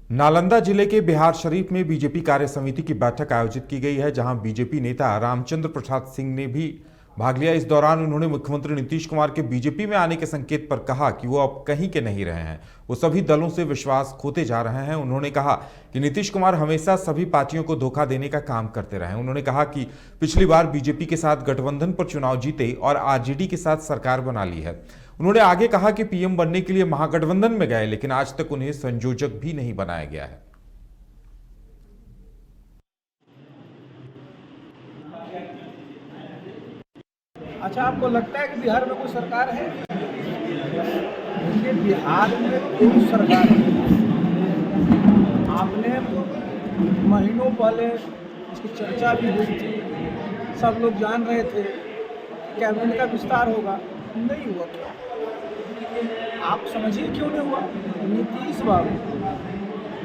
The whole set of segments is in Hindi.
नालंदा जिले के बिहार शरीफ में बीजेपी कार्य समिति की बैठक आयोजित की गई है, जहां बीजेपी नेता रामचंद्र प्रसाद सिंह ने भी भाग लिया। इस दौरान उन्होंने मुख्यमंत्री नीतीश कुमार के बीजेपी में आने के संकेत पर कहा कि वो अब कहीं के नहीं रहे हैं, वो सभी दलों से विश्वास खोते जा रहे हैं। उन्होंने कहा कि नीतीश कुमार हमेशा सभी पार्टियों को धोखा देने का काम करते रहे। उन्होंने कहा कि पिछली बार बीजेपी के साथ गठबंधन पर चुनाव जीते और आरजेडी के साथ सरकार बना ली है। उन्होंने आगे कहा कि पीएम बनने के लिए महागठबंधन में गए, लेकिन आज तक उन्हें संयोजक भी नहीं बनाया गया है। अच्छा, आपको लगता है कि बिहार में कोई सरकार है? देखिए, बिहार में कोई सरकार नहीं। आपने महीनों पहले इसकी चर्चा भी हुई थी, सब लोग जान रहे थे कैबिनेट का विस्तार होगा, नहीं हुआ। क्या आप समझिए क्यों नहीं हुआ? नीतीश बाबू,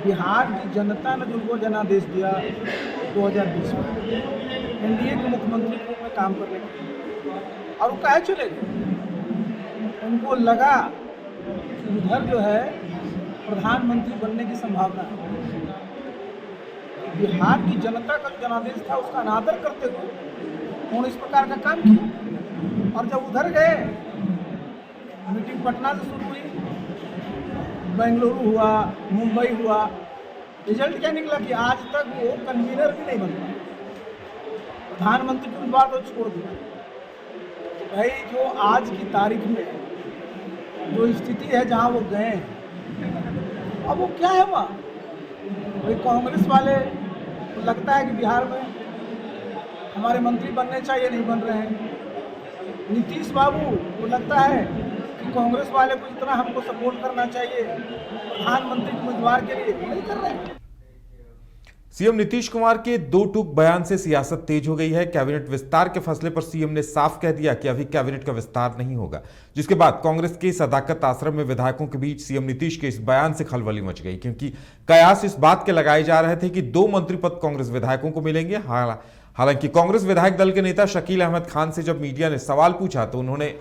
बिहार की जनता ने जिनको जनादेश दिया 2020 में एनडीए के मुख्यमंत्री के रूप में काम करने के लिए, और वो काहे चले गए? उनको लगा उधर जो है प्रधानमंत्री बनने की संभावना है। बिहार की जनता का जनादेश था, उसका अनादर करते हुए उन्होंने इस प्रकार का काम किया। और जब उधर गए, मीटिंग पटना से शुरू हुई, बेंगलुरु हुआ, मुंबई हुआ, रिजल्ट क्या निकला कि आज तक वो कन्वीनर भी नहीं बन पाए। प्रधानमंत्री की बात तो छोड़ दिया। भाई, जो आज की तारीख में जो स्थिति है जहां वो गए हैं, अब वो क्या है वहाँ? भाई, कांग्रेस वाले तो लगता है कि बिहार में हमारे मंत्री बनने चाहिए, नहीं बन रहे हैं। नीतीश बाबू को लगता है कि कांग्रेस वाले को इतना हमको सपोर्ट करना चाहिए प्रधानमंत्री उम्मीदवार के लिए, नहीं कर रहे हैं। सीएम नीतीश कुमार के दो टूक बयान से सियासत तेज हो गई है। कैबिनेट विस्तार के फैसले पर सीएम ने साफ कह दिया कि अभी कैबिनेट का विस्तार नहीं होगा, जिसके बाद कांग्रेस के सदाकत आश्रम में विधायकों के बीच सीएम नीतीश के इस बयान से खलबली मच गई, क्योंकि कयास इस बात के लगाए जा रहे थे कि 2 मंत्री पद कांग्रेस विधायकों को मिलेंगे। हालांकि कांग्रेस विधायक दल के नेता शकील अहमद खान से जब मीडिया ने सवाल पूछा तो उन्होंने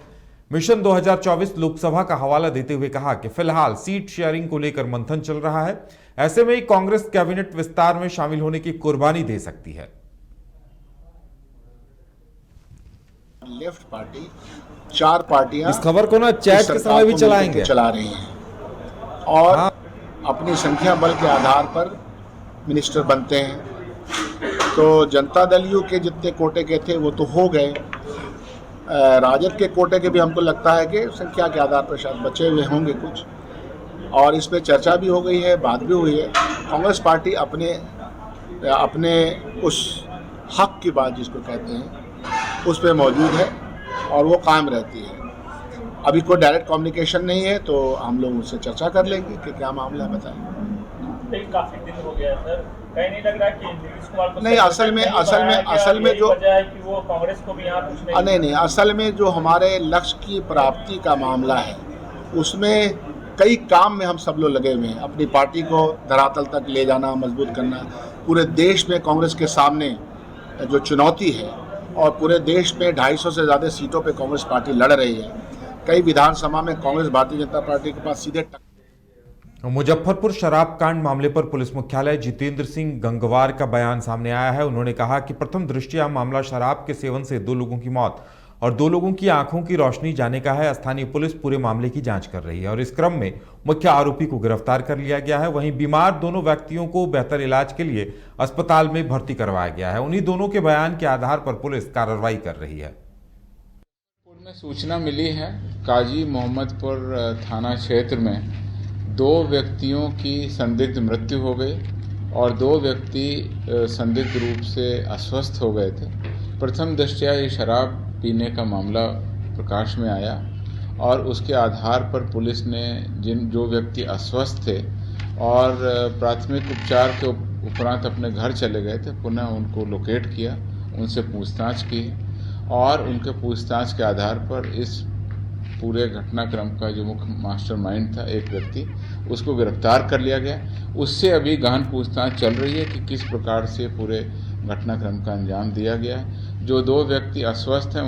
मिशन 2024 लोकसभा का हवाला देते हुए कहा कि फिलहाल सीट शेयरिंग को लेकर मंथन चल रहा है, ऐसे में कांग्रेस कैबिनेट विस्तार में शामिल होने की कुर्बानी दे सकती है। लेफ्ट पार्टी 4 पार्टियां इस खबर को ना चैट के समय भी चलाएंगे, चला रही हैं और अपनी संख्या बल के आधार पर मिनिस्टर बनते हैं। तो जनता दल यू के जितने कोटे के थे वो तो हो गए, राजद के कोटे के भी हमको लगता है कि संख्या के आधार पर शायद बचे हुए होंगे कुछ, और इस पर चर्चा भी हो गई है, बात भी हुई है। कांग्रेस पार्टी अपने उस हक की बात जिसको कहते हैं उस पर मौजूद है और वो कायम रहती है। अभी कोई डायरेक्ट कम्युनिकेशन नहीं है, तो हम लोग उससे चर्चा कर लेंगे कि क्या मामला है, बताएं। काफी दिन हो गया सर, कहीं नहीं लग रहा कि नीतीश कुमार को नहीं, असल में जो वजह है कि वो कांग्रेस को भी यहाँ कुछ नहीं, असल में जो हमारे लक्ष्य की प्राप्ति का मामला है उसमें कई काम में हम सब लोग लगे हुए हैं। अपनी पार्टी को धरातल तक ले जाना, मजबूत करना। पूरे देश में कांग्रेस के सामने जो चुनौती है, और पूरे देश में 250 से ज़्यादा सीटों पे कांग्रेस पार्टी लड़ रही है। कई विधानसभा में कांग्रेस भारतीय जनता पार्टी के पास सीधे मुजफ्फरपुर शराब कांड मामले पर पुलिस मुख्यालय जितेंद्र सिंह गंगवार का बयान सामने आया है। उन्होंने कहा कि प्रथम दृष्टया मामला शराब के सेवन से 2 लोगों की मौत और 2 लोगों की आंखों की रोशनी जाने का है। स्थानीय पुलिस पूरे मामले की जांच कर रही है और इस क्रम में मुख्य आरोपी को गिरफ्तार कर लिया गया है। वहीं बीमार दोनों व्यक्तियों को बेहतर इलाज के लिए अस्पताल में भर्ती करवाया गया है। उन्हीं दोनों के बयान के आधार पर पुलिस कार्रवाई कर रही है। में सूचना मिली है, काजी मोहम्मदपुर थाना क्षेत्र में 2 व्यक्तियों की संदिग्ध मृत्यु हो गई और 2 व्यक्ति संदिग्ध रूप से अस्वस्थ हो गए थे। प्रथम दृष्टया ये शराब पीने का मामला प्रकाश में आया और उसके आधार पर पुलिस ने जो व्यक्ति अस्वस्थ थे और प्राथमिक उपचार के उपरांत अपने घर चले गए थे, पुनः उनको लोकेट किया, उनसे पूछताछ की और उनके पूछताछ के आधार पर इस पूरे घटनाक्रम का जो मुख्य मास्टरमाइंड था एक व्यक्ति, उसको गिरफ्तार कर लिया गया। उससे अभी गहन पूछताछ चल रही है कि किस प्रकार से पूरे घटनाक्रम का अंजाम दिया गया है। जो 2 व्यक्ति अस्वस्थ हैं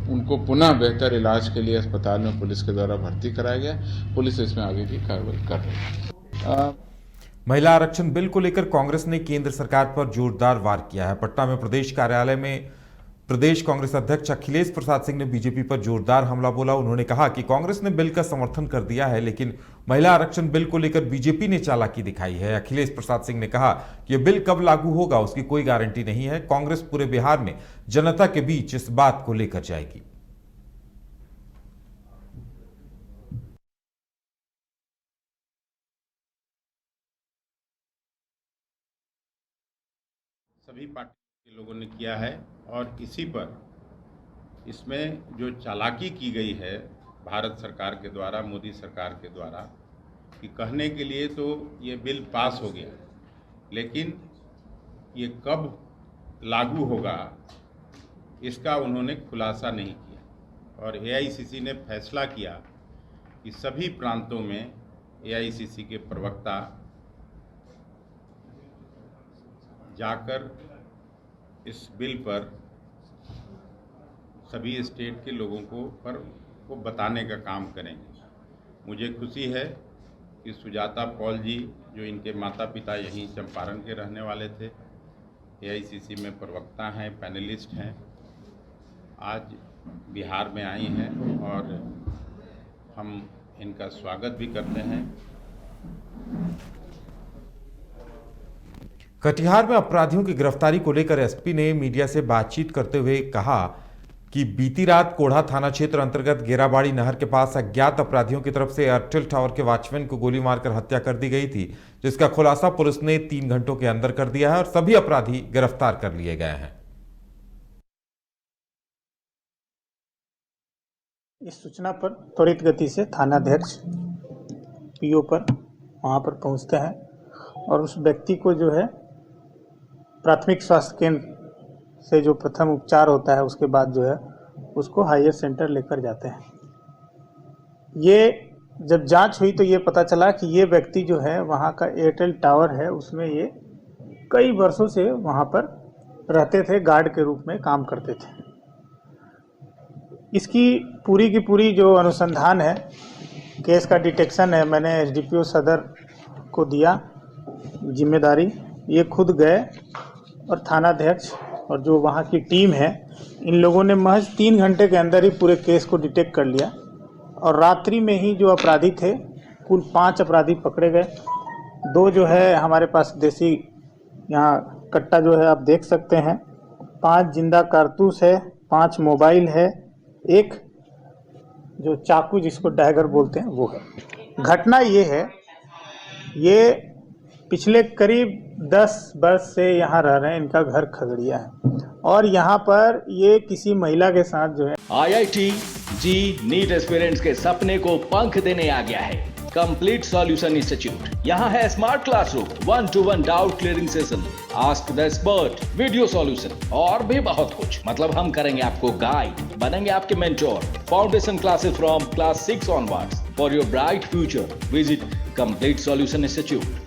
उनको पुनः बेहतर इलाज के लिए अस्पताल में पुलिस के द्वारा भर्ती कराया गया। पुलिस इसमें आगे की कार्रवाई कर रही है। महिला आरक्षण बिल को लेकर कांग्रेस ने केंद्र सरकार पर जोरदार वार किया है। पटना में प्रदेश कार्यालय में प्रदेश कांग्रेस अध्यक्ष अखिलेश प्रसाद सिंह ने बीजेपी पर जोरदार हमला बोला। उन्होंने कहा कि कांग्रेस ने बिल का समर्थन कर दिया है, लेकिन महिला आरक्षण बिल को लेकर बीजेपी ने चालाकी दिखाई है। अखिलेश प्रसाद सिंह ने कहा कि यह बिल कब लागू होगा उसकी कोई गारंटी नहीं है। कांग्रेस पूरे बिहार में जनता के बीच इस बात को लेकर जाएगी। सभी पार्टी के लोगों ने किया है और इसी पर इसमें जो चालाकी की गई है भारत सरकार के द्वारा, मोदी सरकार के द्वारा, कि कहने के लिए तो ये बिल पास हो गया, लेकिन ये कब लागू होगा इसका उन्होंने खुलासा नहीं किया। और एआईसीसी ने फैसला किया कि सभी प्रांतों में एआईसीसी के प्रवक्ता जाकर इस बिल पर सभी स्टेट के लोगों को बताने का काम करेंगे। मुझे खुशी है कि सुजाता पॉल जी, जो इनके माता पिता यहीं चंपारण के रहने वाले थे, एआईसीसी में प्रवक्ता हैं, पैनलिस्ट हैं, आज बिहार में आई हैं और हम इनका स्वागत भी करते हैं। कटिहार में अपराधियों की गिरफ्तारी को लेकर एसपी ने मीडिया से बातचीत करते हुए कहा कि बीती रात कोढ़ा थाना क्षेत्र अंतर्गत गेराबाड़ी नहर के पास अज्ञात अपराधियों की तरफ से एयरटेल टावर के वॉचमैन को गोली मारकर हत्या कर दी गई थी, जिसका खुलासा पुलिस ने 3 घंटों के अंदर कर दिया है और सभी अपराधी गिरफ्तार कर लिए गए हैं। इस सूचना पर त्वरित गति से थानाध्यक्ष पीओ पर वहां पर पहुंचते हैं और उस व्यक्ति को जो है प्राथमिक स्वास्थ्य केंद्र से जो प्रथम उपचार होता है उसके बाद जो है उसको हायर सेंटर लेकर जाते हैं। ये जब जांच हुई तो ये पता चला कि ये व्यक्ति जो है वहाँ का एयरटेल टावर है उसमें ये कई वर्षों से वहाँ पर रहते थे, गार्ड के रूप में काम करते थे। इसकी पूरी की पूरी जो अनुसंधान है, केस का डिटेक्शन है, मैंने एसडीपीओ सदर को दिया जिम्मेदारी। ये खुद गए और थानाध्यक्ष और जो वहाँ की टीम है, इन लोगों ने महज 3 घंटे के अंदर ही पूरे केस को डिटेक्ट कर लिया और रात्रि में ही जो अपराधी थे, कुल 5 अपराधी पकड़े गए। 2 जो है हमारे पास देसी यहाँ कट्टा जो है आप देख सकते हैं, 5 जिंदा कारतूस है, 5 मोबाइल है, 1 जो चाकू जिसको डैगर बोलते हैं वो है। घटना ये है, ये पिछले करीब 10 वर्ष से यहाँ रह रहे हैं, इनका घर खगड़िया है और यहाँ पर ये किसी महिला के साथ जो है IIT जी नीट एस्पिरेंट्स के सपने को पंख देने आ गया है कंप्लीट सॉल्यूशन इंस्टीट्यूट। यहाँ है smart classroom, 1-to-1 doubt clearing session, ask the expert, video solution और भी बहुत कुछ। मतलब हम करेंगे आपको गाइड, बनेंगे आपके mentor. Foundation classes from class 6 onwards for your bright future. Visit complete solution institute.